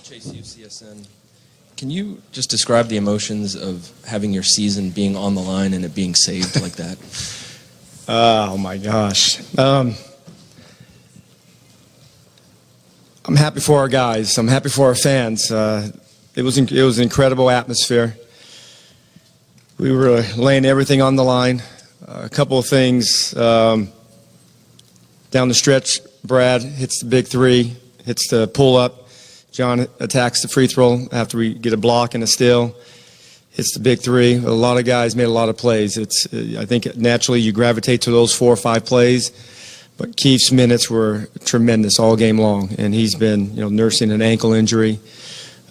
Chase UCSN. Can you just describe the emotions of having your season being on the line and it being saved like that? Oh, my gosh. I'm happy for our guys. I'm happy for our fans. It was an incredible atmosphere. We were laying everything on the line. A couple of things. Down the stretch, Brad hits the big three, hits the pull-up. John attacks the free throw after we get a block and a steal. Hits the big three. A lot of guys made a lot of plays. I think naturally you gravitate to those 4 or 5 plays. But Keith's minutes were tremendous all game long, and he's been, nursing an ankle injury,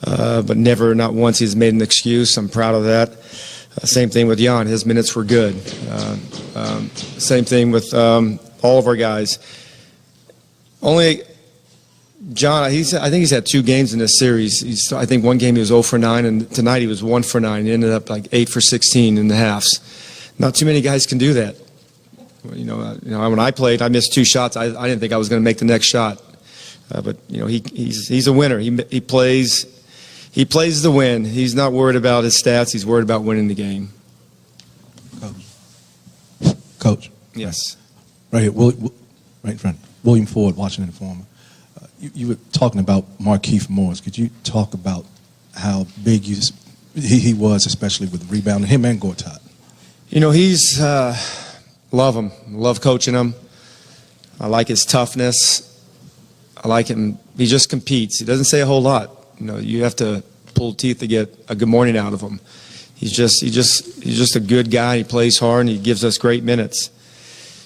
but not once he's made an excuse. I'm proud of that. Same thing with Jan. His minutes were good. Same thing with all of our guys. Only John, I think he's had 2 games in this series. I think one game he was 0 for 9, and tonight he was 1 for 9. He ended up like 8 for 16 in the halves. Not too many guys can do that. When I played, I missed 2 shots. I didn't think I was going to make the next shot. But he's a winner. He plays the win. He's not worried about his stats. He's worried about winning the game. Coach. Yes. Right here, right in front. William Ford, Washington Informer. You were talking about Markieff Morris. Could you talk about how big he was, especially with rebounding, him and Gortat? He's love him. Love coaching him. I like his toughness. I like him. He just competes. He doesn't say a whole lot. You have to pull teeth to get a good morning out of him. He's just a good guy. He plays hard and he gives us great minutes.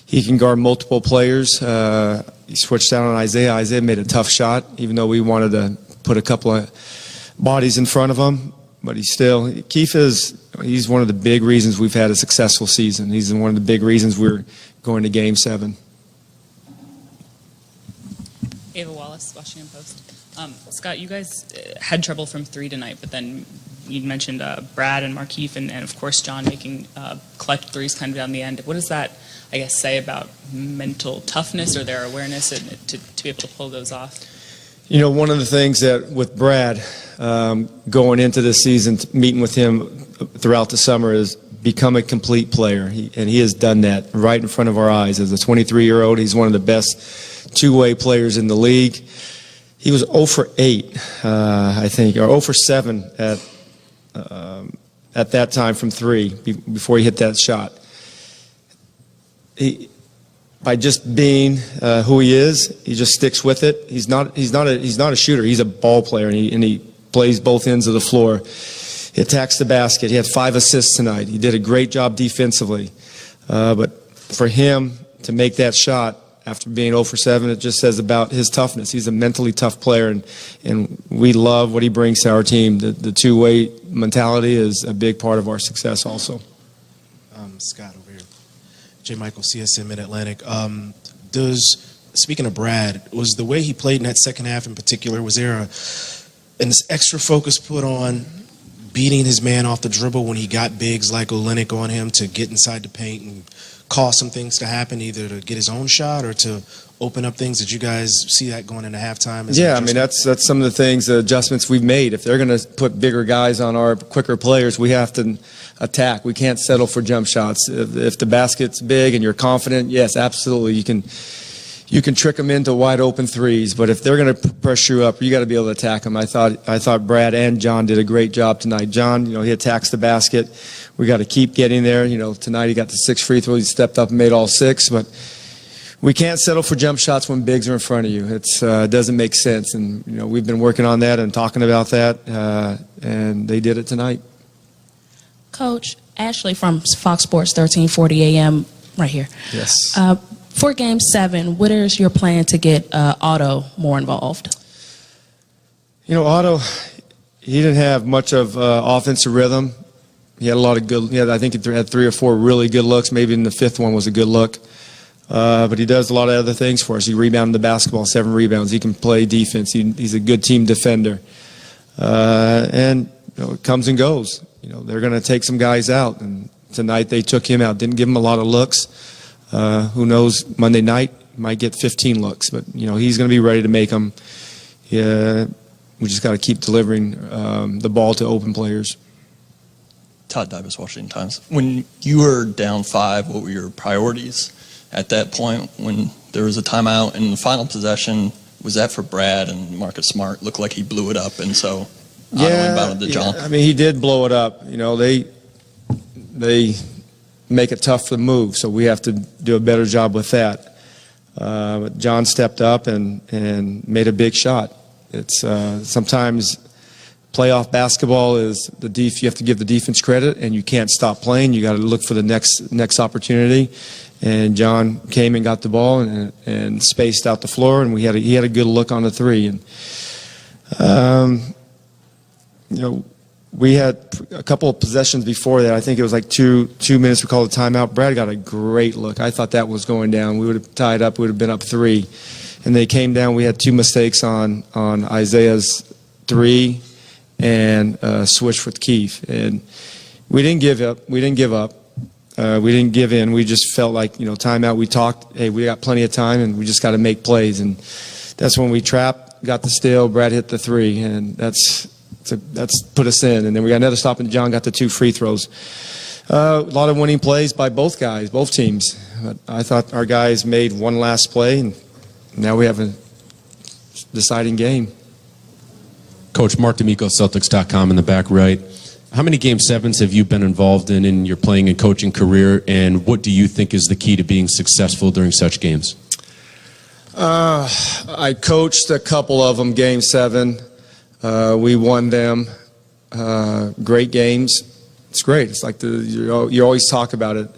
He can guard multiple players. He switched out on Isaiah. Isaiah made a tough shot, even though we wanted to put a couple of bodies in front of him. But he's one of the big reasons we've had a successful season. He's one of the big reasons we're going to Game 7. Ava Wallace, Washington Post. Scott, you guys had trouble from 3 tonight, but then you mentioned Brad and Markieff and of course, John making clutch threes kind of down the end. What does that, say about mental toughness or their awareness to be able to pull those off? One of the things that with Brad going into this season, meeting with him throughout the summer, is become a complete player. And he has done that right in front of our eyes. As a 23-year-old, he's one of the best two-way players in the league. He was 0 for 8, I think, or 0 for 7 at that time from 3 before he hit that shot. By just being who he is, he just sticks with it. He's not a shooter. He's a ball player, and he plays both ends of the floor. He attacks the basket. He had 5 assists tonight. He did a great job defensively. But for him to make that shot after being 0 for 7, it just says about his toughness. He's a mentally tough player, and we love what he brings to our team. The two-way mentality is a big part of our success also. Scott over here. J. Michael, CSM Mid-Atlantic. Speaking of Brad, was the way he played in that second half in particular, was there an extra focus put on beating his man off the dribble when he got bigs like Olynyk on him to get inside the paint and cause some things to happen, either to get his own shot or to open up things? Did you guys see that going into halftime? Yeah, that's some of the things, the adjustments we've made. If they're going to put bigger guys on our quicker players, we have to attack. We can't settle for jump shots. If the basket's big and you're confident, yes, absolutely, you can trick them into wide open threes. But if they're going to pressure you up, you got to be able to attack them. I thought Brad and John did a great job tonight. John, he attacks the basket. We got to keep getting there. Tonight he got the 6 free throws. He stepped up and made all 6. But we can't settle for jump shots when bigs are in front of you. It doesn't make sense. And we've been working on that and talking about that, and they did it tonight. Coach, Ashley from Fox Sports 1340 AM, right here. Yes. For Game 7, what is your plan to get Otto more involved? Otto, he didn't have much of offensive rhythm. He had a lot of good. I think he had 3 or 4 really good looks. Maybe in the 5th one was a good look. But he does a lot of other things for us. He rebounded the basketball, 7 rebounds. He can play defense. He's a good team defender. And it comes and goes. They're going to take some guys out. And tonight they took him out. Didn't give him a lot of looks. Who knows, Monday night might get 15 looks. But, he's going to be ready to make them. We just got to keep delivering the ball to open players. Todd Davis, Washington Times. When you were down 5, what were your priorities at that point when there was a timeout in the final possession? Was that for Brad and Marcus Smart? Looked like he blew it up, and so Otto inbounded to John. I mean, he did blow it up. You know, they make it tough to move, so we have to do a better job with that. But John stepped up and made a big shot. It's sometimes playoff basketball is you have to give the defense credit, and you can't stop playing. You got to look for the next opportunity. And John came and got the ball and spaced out the floor, and he had a good look on the three. And you know, we had a couple of possessions before that. I think it was like two minutes. We called a timeout. Brad got a great look. I thought that was going down. We would have tied up. We would have been up 3. And they came down. We had 2 mistakes on Isaiah's 3 and switch with Keith. And we didn't give up. We didn't give up. We didn't give in. We just felt like, you know, timeout. We talked, hey, we got plenty of time, and we just got to make plays. And that's when we trapped, got the steal. Brad hit the 3, and that's put us in. And then we got another stop, and John got the 2 free throws. A lot of winning plays by both guys, both teams. But I thought our guys made one last play, and now we have a deciding game. Coach Mark D'Amico, Celtics.com in the back right. How many Game 7s have you been involved in your playing and coaching career, and what do you think is the key to being successful during such games? I coached a couple of them, Game 7. We won them. Great games. It's great. It's like you always talk about it.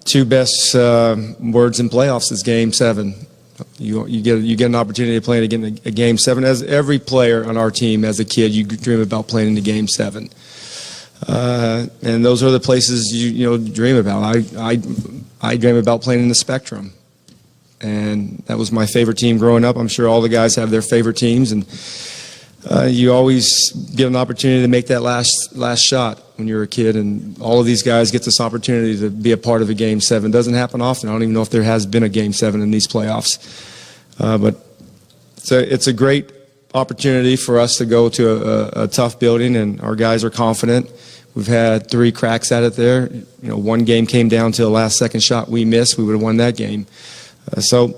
2 best words in playoffs is Game 7. You get an opportunity to play again a Game 7. As every player on our team, as a kid, you dream about playing in the Game 7. And those are the places you dream about. I dream about playing in the Spectrum, and that was my favorite team growing up. I'm sure all the guys have their favorite teams, and you always get an opportunity to make that last shot when you're a kid, and all of these guys get this opportunity to be a part of a Game 7. It doesn't happen often. I don't even know if there has been a Game 7 in these playoffs. But it's a great opportunity for us to go to a tough building, and our guys are confident. We've had 3 cracks at it there. You know, one game came down to the last second shot we missed. We would have won that game. So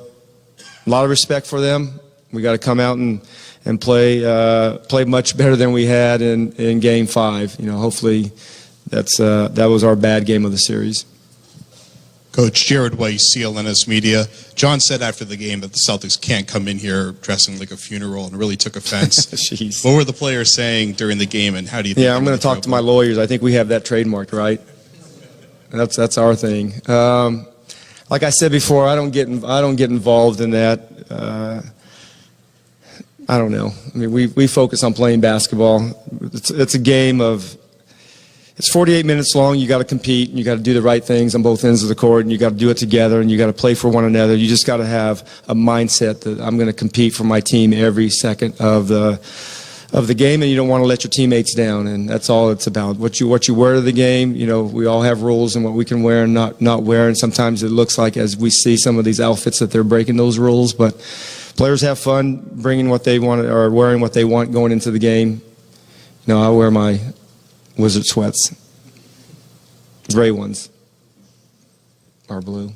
a lot of respect for them. We got to come out and play much better than we had in Game 5. You know, hopefully that was our bad game of the series. Coach Jared Weiss, CLNS Media. John said after the game that the Celtics can't come in here dressing like a funeral, and really took offense. Jeez. What were the players saying during the game, and how do you think? Yeah, I'm going to talk to my lawyers. I think we have that trademarked, right? That's our thing. Like I said before, I don't get involved in that. I don't know. I mean, we focus on playing basketball. It's a game of. It's 48 minutes long. You got to compete, and you got to do the right things on both ends of the court, and you got to do it together, and you got to play for one another. You just got to have a mindset that I'm going to compete for my team every second of the game, and you don't want to let your teammates down, and that's all it's about. What you wear to the game. You know, we all have rules and what we can wear and not wear, and sometimes it looks like, as we see some of these outfits, that they're breaking those rules, but players have fun bringing what they want or wearing what they want going into the game. You know, I wear my Wizard sweats. Gray ones are blue.